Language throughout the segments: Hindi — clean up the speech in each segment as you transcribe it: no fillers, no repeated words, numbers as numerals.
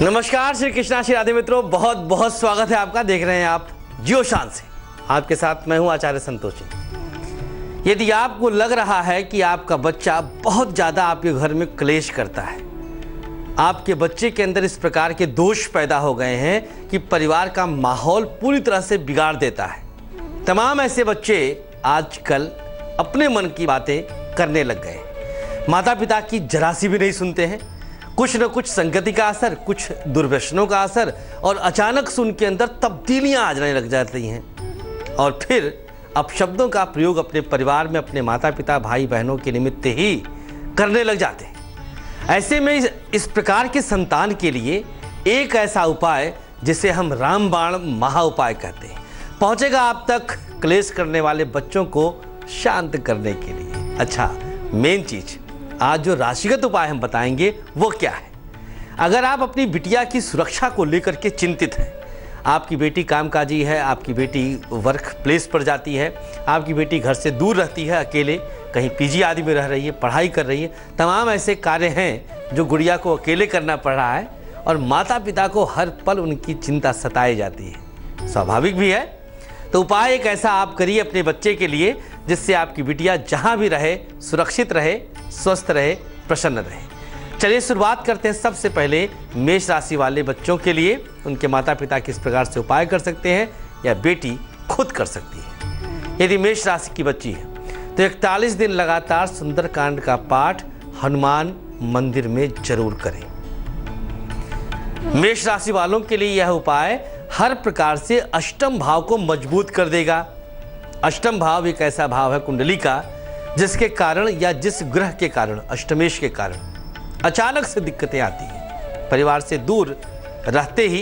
नमस्कार श्री कृष्णा श्री राधे मित्रों, बहुत बहुत स्वागत है आपका। देख रहे हैं आप जियो शान से। आपके साथ मैं हूं आचार्य संतोषी। यदि आपको लग रहा है कि आपका बच्चा बहुत ज़्यादा आपके घर में क्लेश करता है, आपके बच्चे के अंदर इस प्रकार के दोष पैदा हो गए हैं कि परिवार का माहौल पूरी तरह से बिगाड़ देता है, तमाम ऐसे बच्चे आजकल अपने मन की बातें करने लग गए। माता पिता की जरा सी भी नहीं सुनते हैं। कुछ न कुछ संगति का असर, कुछ दुर्व्यसनों का असर, और अचानक से उनके अंदर तब्दीलियां आ जाने लग जाती हैं। और फिर अपशब्दों का प्रयोग अपने परिवार में अपने माता पिता भाई बहनों के निमित्त ही करने लग जाते हैं। ऐसे में इस प्रकार के संतान के लिए एक ऐसा उपाय जिसे हम रामबाण महा उपाय कहते हैं, पहुंचेगा आप तक क्लेश करने वाले बच्चों को शांत करने के लिए। अच्छा, मेन चीज आज जो राशिगत उपाय हम बताएंगे वो क्या है। अगर आप अपनी बिटिया की सुरक्षा को लेकर के चिंतित हैं, आपकी बेटी कामकाजी है, आपकी बेटी वर्क प्लेस पर जाती है, आपकी बेटी घर से दूर रहती है, अकेले कहीं पीजी आदि में रह रही है, पढ़ाई कर रही है, तमाम ऐसे कार्य हैं जो गुड़िया को अकेले करना पड़ रहा है और माता पिता को हर पल उनकी चिंता सताई जाती है, स्वाभाविक भी है। तो उपाय एक ऐसा आप करिए अपने बच्चे के लिए जिससे आपकी बिटिया जहाँ भी रहे सुरक्षित रहे, स्वस्थ रहे, प्रसन्न रहे। चलिए शुरुआत करते हैं। सबसे पहले मेष राशि वाले बच्चों के लिए उनके माता पिता किस प्रकार से उपाय कर सकते हैं या बेटी खुद कर सकती है। यदि मेष राशि की बच्ची है तो 41 दिन लगातार सुंदरकांड का पाठ हनुमान मंदिर में जरूर करें। मेष राशि वालों के लिए यह उपाय हर प्रकार से अष्टम भाव को मजबूत कर देगा। अष्टम भाव एक ऐसा भाव है कुंडली का जिसके कारण या जिस ग्रह के कारण, अष्टमेश के कारण अचानक से दिक्कतें आती हैं। परिवार से दूर रहते ही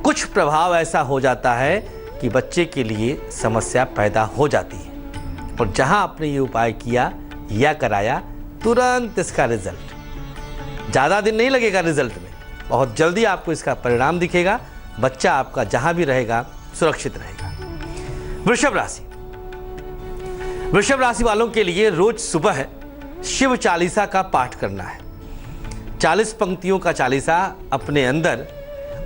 कुछ प्रभाव ऐसा हो जाता है कि बच्चे के लिए समस्या पैदा हो जाती है। और जहां आपने ये उपाय किया या कराया, तुरंत इसका रिजल्ट, ज़्यादा दिन नहीं लगेगा रिजल्ट में, बहुत जल्दी आपको इसका परिणाम दिखेगा। बच्चा आपका जहां भी रहेगा सुरक्षित रहेगा। वृषभ राशि, वृषभ राशि वालों के लिए रोज सुबह शिव चालीसा का पाठ करना है। 40 पंक्तियों का चालीसा अपने अंदर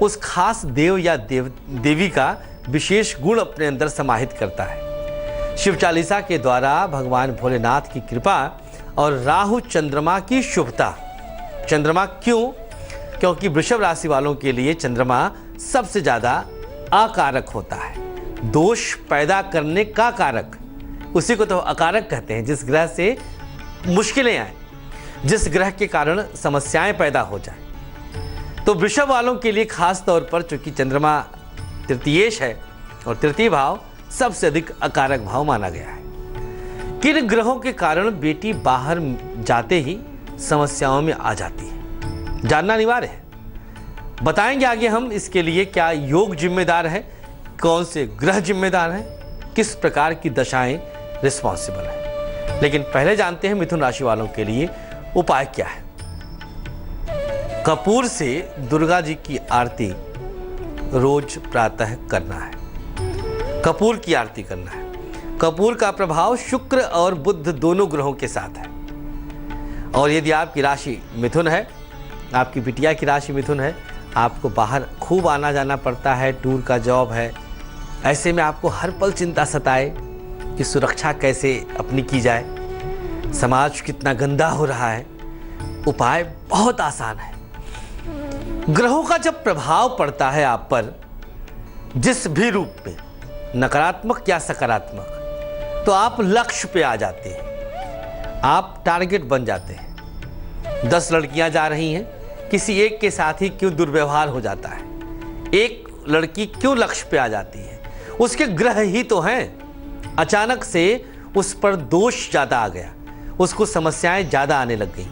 उस खास देव या देवी का विशेष गुण अपने अंदर समाहित करता है। शिव चालीसा के द्वारा भगवान भोलेनाथ की कृपा और राहु चंद्रमा की शुभता। चंद्रमा क्यों? क्योंकि वृषभ राशि वालों के लिए चंद्रमा सबसे ज्यादा अकारक होता है, दोष पैदा करने का कारक, उसी को तो अकारक कहते हैं। जिस ग्रह से मुश्किलें आए, जिस ग्रह के कारण समस्याएं पैदा हो जाए, तो वृषभ वालों के लिए खास तौर पर चूंकि चंद्रमा तृतीयेश है और तृतीय भाव सबसे अधिक अकारक भाव माना गया है। किन ग्रहों के कारण बेटी बाहर जाते ही समस्याओं में आ जाती है, जानना अनिवार्य है। बताएंगे आगे हम इसके लिए क्या योग जिम्मेदार है, कौन से ग्रह जिम्मेदार हैं, किस प्रकार की दशाएं रिस्पॉन्सिबल है। लेकिन पहले जानते हैं मिथुन राशि वालों के लिए उपाय क्या है। कपूर से दुर्गा जी की आरती रोज प्रातः करना है। कपूर की आरती करना है। कपूर का प्रभाव शुक्र और बुध दोनों ग्रहों के साथ है। और यदि आपकी राशि मिथुन है, आपकी बिटिया की राशि मिथुन है, आपको बाहर खूब आना जाना पड़ता है, टूर का जॉब है, ऐसे में आपको हर पल चिंता सताए कि सुरक्षा कैसे अपनी की जाए, समाज कितना गंदा हो रहा है। उपाय बहुत आसान है। ग्रहों का जब प्रभाव पड़ता है आप पर, जिस भी रूप में, नकारात्मक या सकारात्मक, तो आप लक्ष्य पे आ जाते हैं, आप टारगेट बन जाते हैं। 10 लड़कियां जा रही हैं, किसी एक के साथ ही क्यों दुर्व्यवहार हो जाता है, एक लड़की क्यों लक्ष्य पे आ जाती है, उसके ग्रह ही तो हैं। अचानक से उस पर दोष ज़्यादा आ गया, उसको समस्याएं ज़्यादा आने लग गई।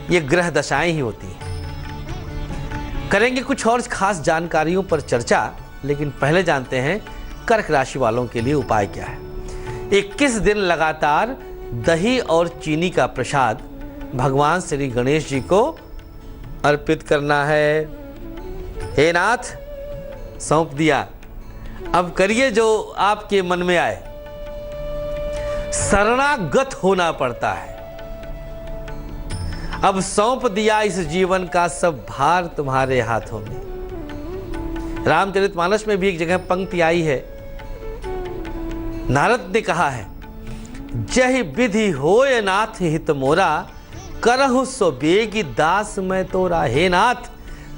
ये ग्रह दशाएं ही होती हैं। करेंगे कुछ और खास जानकारियों पर चर्चा, लेकिन पहले जानते हैं कर्क राशि वालों के लिए उपाय क्या है। 21 दिन लगातार दही और चीनी का प्रसाद भगवान श्री गणेश जी को अर्पित करना है। हे नाथ, सौंप दिया, अब करिए जो आपके मन में आए। शरणागत होना पड़ता है। अब सौंप दिया इस जीवन का सब भार तुम्हारे हाथों में। रामचरितमानस में भी एक जगह पंक्ति आई है, नारद ने कहा है, जहि विधि होय नाथ हित मोरा, करहु सो बेगी दास मैं तोरा। हे नाथ,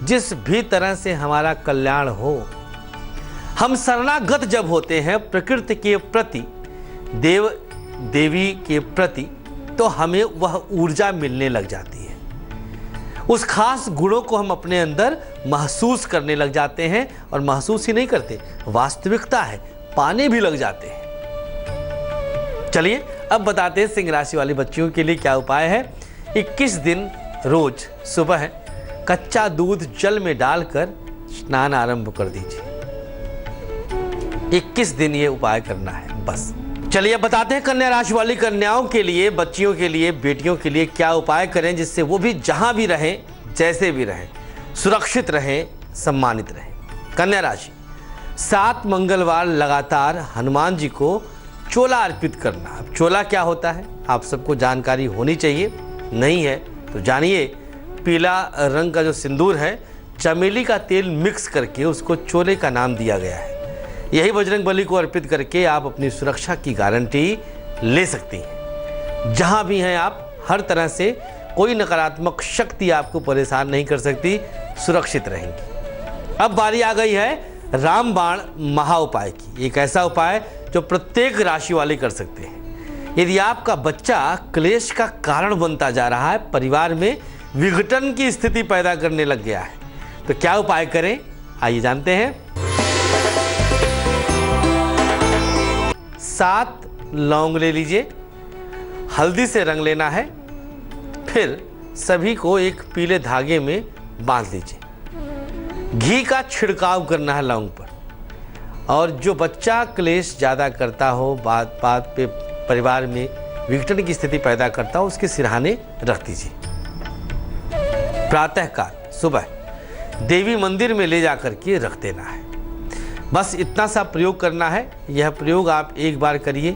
जिस भी तरह से हमारा कल्याण हो। हम शरणागत जब होते हैं प्रकृति के प्रति, देव देवी के प्रति, तो हमें वह ऊर्जा मिलने लग जाती है। उस खास गुणों को हम अपने अंदर महसूस करने लग जाते हैं, और महसूस ही नहीं करते, वास्तविकता है, पाने भी लग जाते हैं। चलिए अब बताते हैं सिंह राशि वाली बच्चियों के लिए क्या उपाय है। 21 दिन रोज सुबह कच्चा दूध जल में डालकर स्नान आरंभ कर दीजिए। 21 दिन ये उपाय करना है बस। चलिए बताते हैं कन्या राशि वाली कन्याओं के लिए, बच्चियों के लिए, बेटियों के लिए क्या उपाय करें जिससे वो भी जहां भी रहें, जैसे भी रहें, सुरक्षित रहें, सम्मानित रहें। कन्या राशि, 7 मंगलवार लगातार हनुमान जी को चोला अर्पित करना। अब चोला क्या होता है आप सबको जानकारी होनी चाहिए, नहीं है तो जानिए। पीला रंग का जो सिंदूर है, चमेली का तेल मिक्स करके उसको चोले का नाम दिया गया है। यही बजरंगबली को अर्पित करके आप अपनी सुरक्षा की गारंटी ले सकती हैं। जहां भी हैं आप, हर तरह से कोई नकारात्मक शक्ति आपको परेशान नहीं कर सकती, सुरक्षित रहेंगी। अब बारी आ गई है रामबाण महा उपाय की। एक ऐसा उपाय जो प्रत्येक राशि वाले कर सकते हैं। यदि आपका बच्चा क्लेश का कारण बनता जा रहा है, परिवार में विघटन की स्थिति पैदा करने लग गया है, तो क्या उपाय करें, आइए जानते हैं। 7 लौंग ले लीजिए, हल्दी से रंग लेना है, फिर सभी को एक पीले धागे में बांध लीजिए। घी का छिड़काव करना है लौंग पर, और जो बच्चा क्लेश ज़्यादा करता हो, बात बात पे परिवार में विघटन की स्थिति पैदा करता हो, उसके सिरहाने रख दीजिए। प्रातःकाल सुबह देवी मंदिर में ले जाकर के रख देना है। बस इतना सा प्रयोग करना है। यह प्रयोग आप एक बार करिए,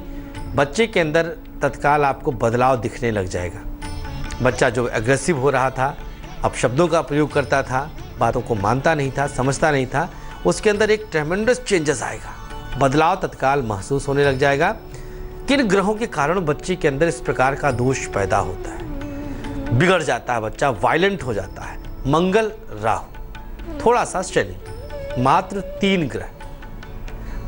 बच्चे के अंदर तत्काल आपको बदलाव दिखने लग जाएगा। बच्चा जो एग्रेसिव हो रहा था, अब शब्दों का प्रयोग करता था, बातों को मानता नहीं था, समझता नहीं था, उसके अंदर एक ट्रेमेंडस चेंजेस आएगा, बदलाव तत्काल महसूस होने लग जाएगा। किन ग्रहों के कारण बच्चे के अंदर इस प्रकार का दोष पैदा होता है, बिगड़ जाता है बच्चा, वायलेंट हो जाता है। मंगल, राहु, थोड़ा सा शनि, मात्र 3 ग्रह,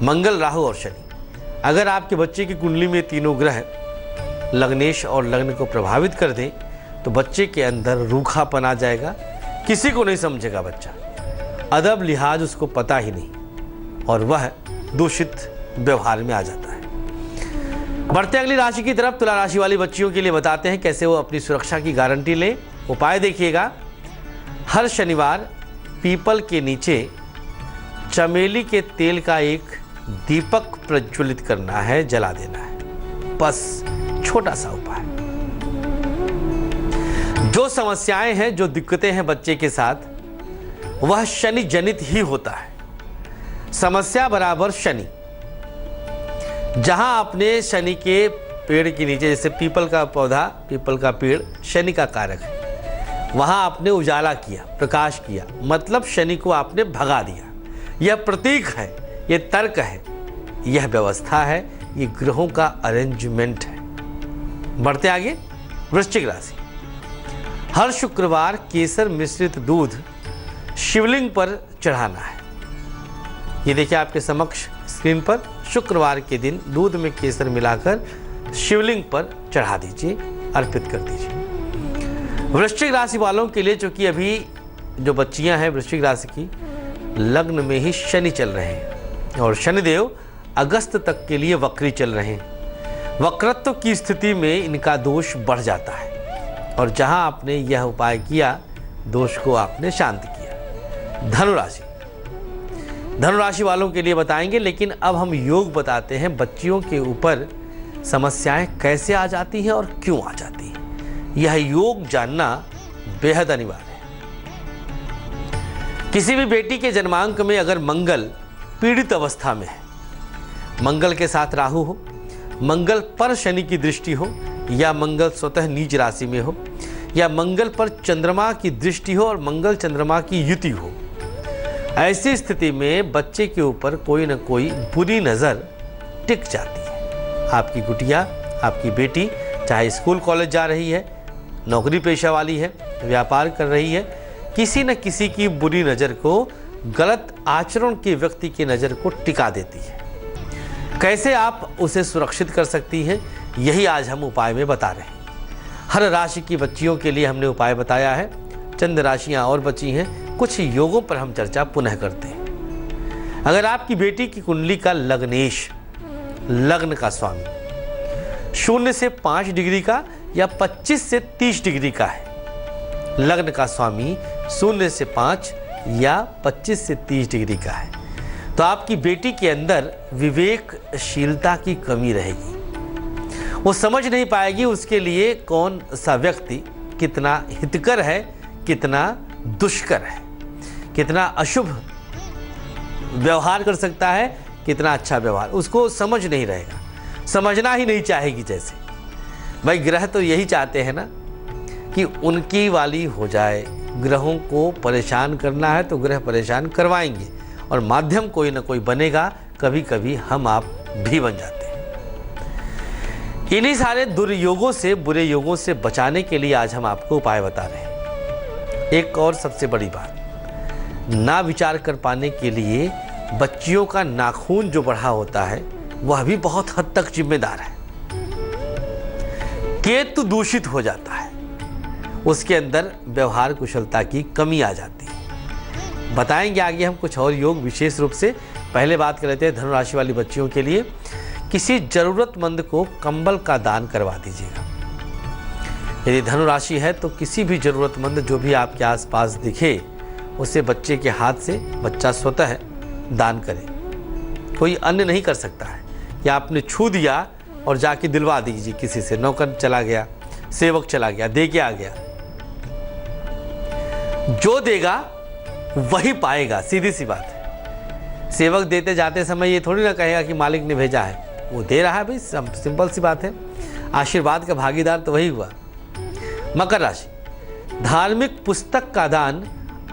मंगल, राहु और शनि। अगर आपके बच्चे की कुंडली में तीनों ग्रह लग्नेश और लग्न को प्रभावित कर दें, तो बच्चे के अंदर रूखापन आ जाएगा, किसी को नहीं समझेगा बच्चा, अदब लिहाज उसको पता ही नहीं, और वह दूषित व्यवहार में आ जाता है। बढ़ते अगली राशि की तरफ, तुला राशि वाली बच्चियों के लिए बताते हैं कैसे वो अपनी सुरक्षा की गारंटी लें। उपाय देखिएगा, हर शनिवार पीपल के नीचे चमेली के तेल का एक दीपक प्रज्वलित करना है, जला देना है, बस छोटा सा उपाय। जो समस्याएं हैं, जो दिक्कतें हैं बच्चे के साथ, वह शनि जनित ही होता है। समस्या बराबर शनि। जहां आपने शनि के पेड़ के नीचे, जैसे पीपल का पौधा, पीपल का पेड़ शनि का कारक है, वहां आपने उजाला किया, प्रकाश किया, मतलब शनि को आपने भगा दिया। यह प्रतीक है, यह तर्क है, यह व्यवस्था है, यह ग्रहों का अरेंजमेंट है। बढ़ते आगे, वृश्चिक राशि, हर शुक्रवार केसर मिश्रित दूध शिवलिंग पर चढ़ाना है। ये देखिए आपके समक्ष स्क्रीन पर, शुक्रवार के दिन दूध में केसर मिलाकर शिवलिंग पर चढ़ा दीजिए, अर्पित कर दीजिए। वृश्चिक राशि वालों के लिए, चूंकि अभी जो बच्चियां हैं वृश्चिक राशि की, लग्न में ही शनि चल रहे हैं, और शनिदेव अगस्त तक के लिए वक्री चल रहे हैं। वक्रत्व की स्थिति में इनका दोष बढ़ जाता है, और जहां आपने यह उपाय किया, दोष को आपने शांत किया। धनुराशि, धनुराशि वालों के लिए बताएंगे, लेकिन अब हम योग बताते हैं। बच्चियों के ऊपर समस्याएं कैसे आ जाती हैं और क्यों आ जाती हैं, यह योग जानना बेहद अनिवार्य है। किसी भी बेटी के जन्मांक में अगर मंगल पीड़ित अवस्था में है, मंगल के साथ राहु हो, मंगल पर शनि की दृष्टि हो, या मंगल स्वतः नीच राशि में हो, या मंगल पर चंद्रमा की दृष्टि हो और मंगल चंद्रमा की युति हो, ऐसी स्थिति में बच्चे के ऊपर कोई ना कोई बुरी नज़र टिक जाती है। आपकी गुटिया, आपकी बेटी चाहे स्कूल कॉलेज जा रही है, नौकरी पेशा वाली है, व्यापार कर रही है, किसी न किसी की बुरी नज़र को, गलत आचरण के व्यक्ति की नज़र को टिका देती है। कैसे आप उसे सुरक्षित कर सकती हैं, यही आज हम उपाय में बता रहे हैं। हर राशि की बच्चियों के लिए हमने उपाय बताया है। चंद राशियां और बची हैं, कुछ योगों पर हम चर्चा पुनः करते हैं। अगर आपकी बेटी की कुंडली का लग्नेश, लग्न का स्वामी 0 से 5 डिग्री का या 25 से 30 डिग्री का है, लग्न का स्वामी 0 से 5 या 25 से 30 डिग्री का है, तो आपकी बेटी के अंदर विवेकशीलता की कमी रहेगी। वो समझ नहीं पाएगी उसके लिए कौन सा व्यक्ति कितना हितकर है, कितना दुष्कर है, कितना अशुभ व्यवहार कर सकता है, कितना अच्छा व्यवहार, उसको समझ नहीं रहेगा, समझना ही नहीं चाहेगी। जैसे भाई ग्रह तो यही चाहते हैं ना कि उनकी वाली हो जाए। ग्रहों को परेशान करना है तो ग्रह परेशान करवाएंगे और माध्यम कोई ना कोई बनेगा, कभी कभी हम आप भी बन जाते हैं। इन्हीं सारे दुर्योगों से, बुरे योगों से बचाने के लिए आज हम आपको उपाय बता रहे हैं। एक और सबसे बड़ी बात, ना विचार कर पाने के लिए बच्चियों का नाखून जो बढ़ा होता है वह भी बहुत हद तक जिम्मेदार है। केतु दूषित हो जाता है, उसके अंदर व्यवहार कुशलता की कमी आ जाती है। बताएंगे आगे हम कुछ और योग विशेष रूप से। पहले बात कर लेते हैं धनु राशि वाली बच्चियों के लिए। किसी जरूरतमंद को कंबल का दान करवा दीजिएगा। यदि धनु राशि है तो किसी भी जरूरतमंद जो भी आपके आसपास दिखे उसे बच्चे के हाथ से, बच्चा स्वतः दान करे। कोई अन्य नहीं कर सकता है कि आपने छू दिया और जाके दिलवा दीजिए किसी से, नौकर चला गया, सेवक चला गया, दे के आ गया। जो देगा वही पाएगा, सीधी सी बात है। सेवक देते जाते समय ये थोड़ी ना कहेगा कि मालिक ने भेजा है, वो दे रहा है भाई, सिंपल सी बात है। आशीर्वाद का भागीदार तो वही हुआ। मकर राशि, धार्मिक पुस्तक का दान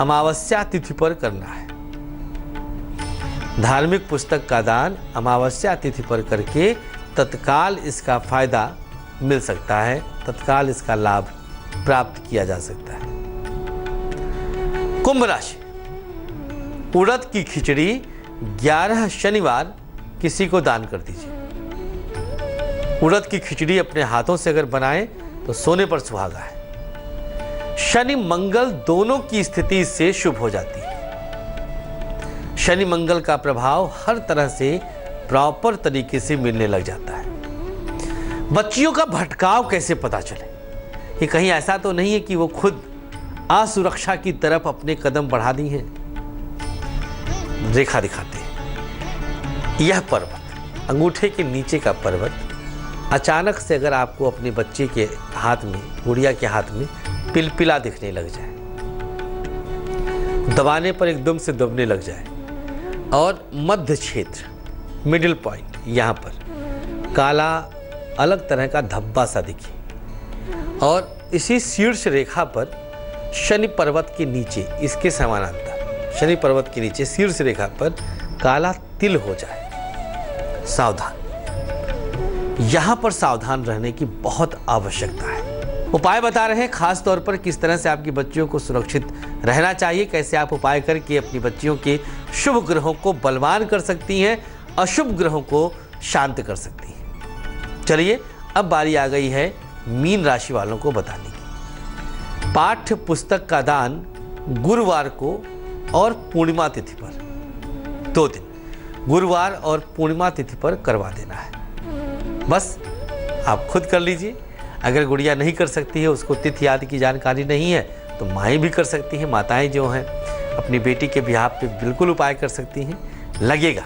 अमावस्या तिथि पर करना है। धार्मिक पुस्तक का दान अमावस्या तिथि पर करके तत्काल इसका फायदा मिल सकता है, तत्काल इसका लाभ प्राप्त किया जा सकता है। कुंभ राशि, उड़द की खिचड़ी 11 शनिवार किसी को दान कर दीजिए। उड़द की खिचड़ी अपने हाथों से अगर बनाएं तो सोने पर सुहागा है। शनि मंगल दोनों की स्थिति से शुभ हो जाती है। शनि मंगल का प्रभाव हर तरह से प्रॉपर तरीके से मिलने लग जाता है। बच्चियों का भटकाव कैसे पता चले? कि कहीं ऐसा तो नहीं है कि वो खुद असुरक्षा की तरफ अपने कदम बढ़ा दी हैं। रेखा दिखाते हैं। यह पर्वत, अंगूठे के नीचे का पर्वत, अचानक से अगर आपको अपने बच्चे के हाथ में, गुड़िया के हाथ में पिलपिला दिखने लग जाए, दबाने पर एकदम से दबने लग जाए और मध्य क्षेत्र, मिडिल पॉइंट, यहाँ पर काला अलग तरह का धब्बा सा दिखे और इसी शीर्ष रेखा पर शनि पर्वत के नीचे, इसके समानांतर शनि पर्वत के नीचे शीर्ष रेखा पर काला तिल हो जाए, सावधान। यहां पर सावधान रहने की बहुत आवश्यकता है। उपाय बता रहे हैं खास तौर पर किस तरह से आपकी बच्चियों को सुरक्षित रहना चाहिए, कैसे आप उपाय करके अपनी बच्चियों के शुभ ग्रहों को बलवान कर सकती हैं, अशुभ ग्रहों को शांत कर सकती हैं। चलिए अब बारी आ गई है मीन राशि वालों को बताने की। पाठ्य पुस्तक का दान गुरुवार को और पूर्णिमा तिथि पर, 2 दिन, गुरुवार और पूर्णिमा तिथि पर करवा देना है। बस आप खुद कर लीजिए। अगर गुड़िया नहीं कर सकती है, उसको तिथि आदि की जानकारी नहीं है, तो माएँ भी कर सकती हैं। माताएं जो हैं अपनी बेटी के बिहाफ पे बिल्कुल उपाय कर सकती हैं। लगेगा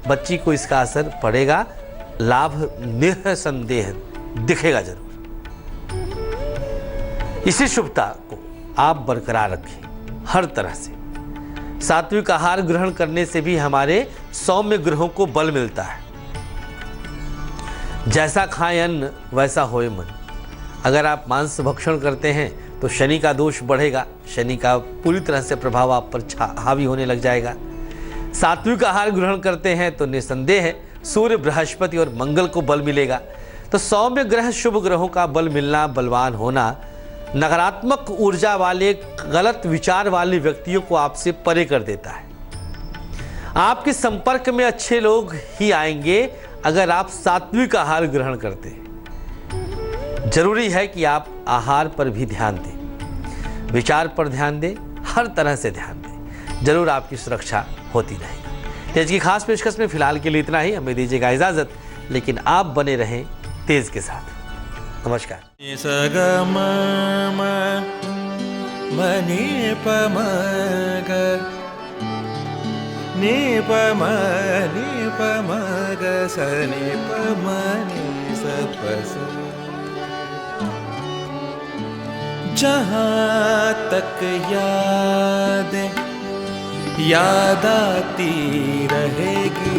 बच्ची को इसका असर पड़ेगा, लाभ निसंदेह दिखेगा जरूर। इसी शुभता को आप बरकरार रखें हर तरह से। सात्विक आहार ग्रहण करने से भी हमारे सौम्य ग्रहों को बल मिलता है। जैसा खाएं अन्न वैसा होए मन। अगर आप मांस भक्षण करते हैं तो शनि का दोष बढ़ेगा, शनि का पूरी तरह से प्रभाव आप पर हावी होने लग जाएगा। सात्विक आहार ग्रहण करते हैं तो निसंदेह सूर्य, बृहस्पति और मंगल को बल मिलेगा। तो सौम्य ग्रह, शुभ ग्रहों का बल मिलना, बलवान होना नकारात्मक ऊर्जा वाले, गलत विचार वाले व्यक्तियों को आपसे परे कर देता है। आपके संपर्क में अच्छे लोग ही आएंगे अगर आप सात्विक आहार ग्रहण करते हैं। जरूरी है कि आप आहार पर भी ध्यान दें, विचार पर ध्यान दें, हर तरह से ध्यान दें, जरूर आपकी सुरक्षा होती रहेगी। तेज की खास पेशकश में फिलहाल के लिए इतना ही। हमें दीजिएगा इजाजत, लेकिन आप बने रहें तेज के साथ। नमस्कार। जहाँ तक याद आती रहेगी,